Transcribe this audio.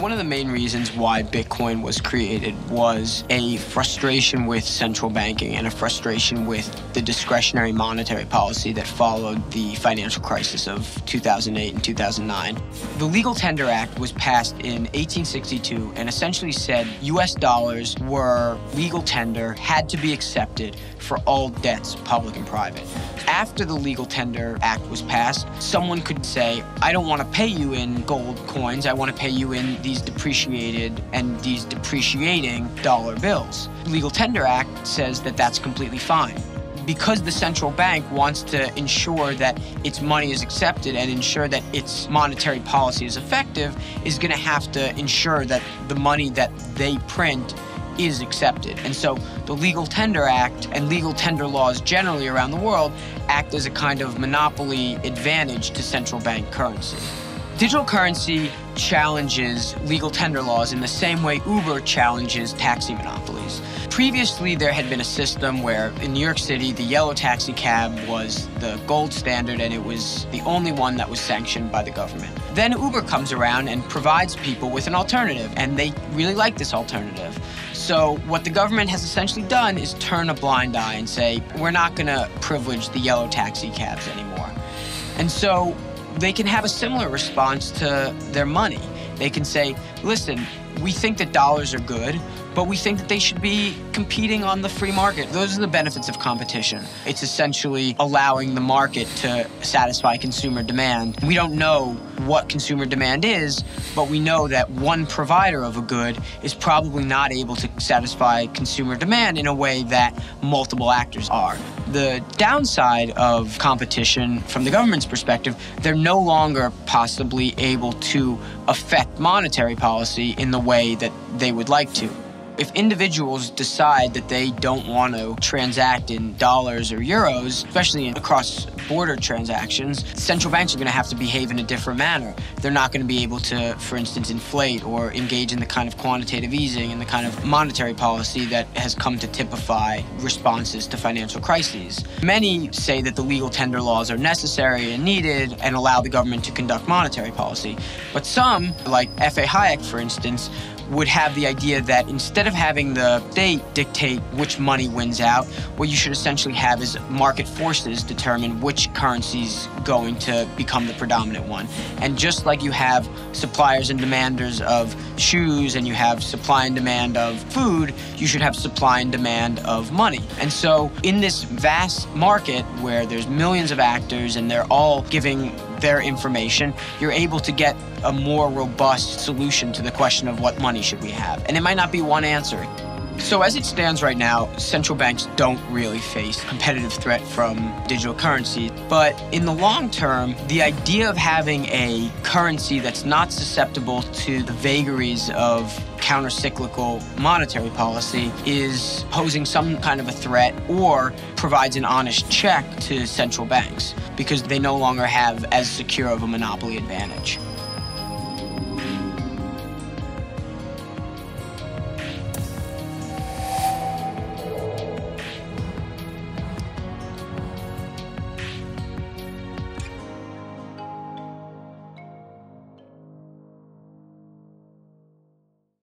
One of the main reasons why Bitcoin was created was a frustration with central banking and a frustration with the discretionary monetary policy that followed the financial crisis of 2008 and 2009. The Legal Tender Act was passed in 1862 and essentially said US dollars were legal tender, had to be accepted for all debts, public and private. After the Legal Tender Act was passed, someone could say, I don't want to pay you in gold coins, I want to pay you in these depreciated and these depreciating dollar bills. The Legal Tender Act says that that's completely fine. Because the central bank wants to ensure that its money is accepted and ensure that its monetary policy is effective, is going to have to ensure that the money that they print is accepted. And so the Legal Tender Act and legal tender laws generally around the world act as a kind of monopoly advantage to central bank currency. Digital currency challenges legal tender laws in the same way Uber challenges taxi monopolies. Previously, there had been a system where in New York City, the yellow taxi cab was the gold standard and it was the only one that was sanctioned by the government. Then Uber comes around and provides people with an alternative, and they really like this alternative. So what the government has essentially done is turn a blind eye and say, we're not going to privilege the yellow taxi cabs anymore. And so they can have a similar response to their money. They can say, listen, we think that dollars are good, but we think that they should be competing on the free market. Those are the benefits of competition. It's essentially allowing the market to satisfy consumer demand. We don't know what consumer demand is, but we know that one provider of a good is probably not able to satisfy consumer demand in a way that multiple actors are. The downside of competition from the government's perspective, they're no longer possibly able to affect monetary policy in the way that they would like to. If individuals decide that they don't want to transact in dollars or euros, especially in cross-border transactions, central banks are going to have to behave in a different manner. They're not going to be able to, for instance, inflate or engage in the kind of quantitative easing and the kind of monetary policy that has come to typify responses to financial crises. Many say that the legal tender laws are necessary and needed and allow the government to conduct monetary policy. But some, like F.A. Hayek, for instance, would have the idea that instead of having the state dictate which money wins out, what you should essentially have is market forces determine which currency's going to become the predominant one. And just like you have suppliers and demanders of shoes and you have supply and demand of food, you should have supply and demand of money. And so in this vast market where there's millions of actors and they're all giving their information, you're able to get a more robust solution to the question of what money should we have. And it might not be one answer. So as it stands right now, central banks don't really face competitive threat from digital currency. But in the long term, the idea of having a currency that's not susceptible to the vagaries of counter-cyclical monetary policy is posing some kind of a threat or provides an honest check to central banks because they no longer have as secure of a monopoly advantage.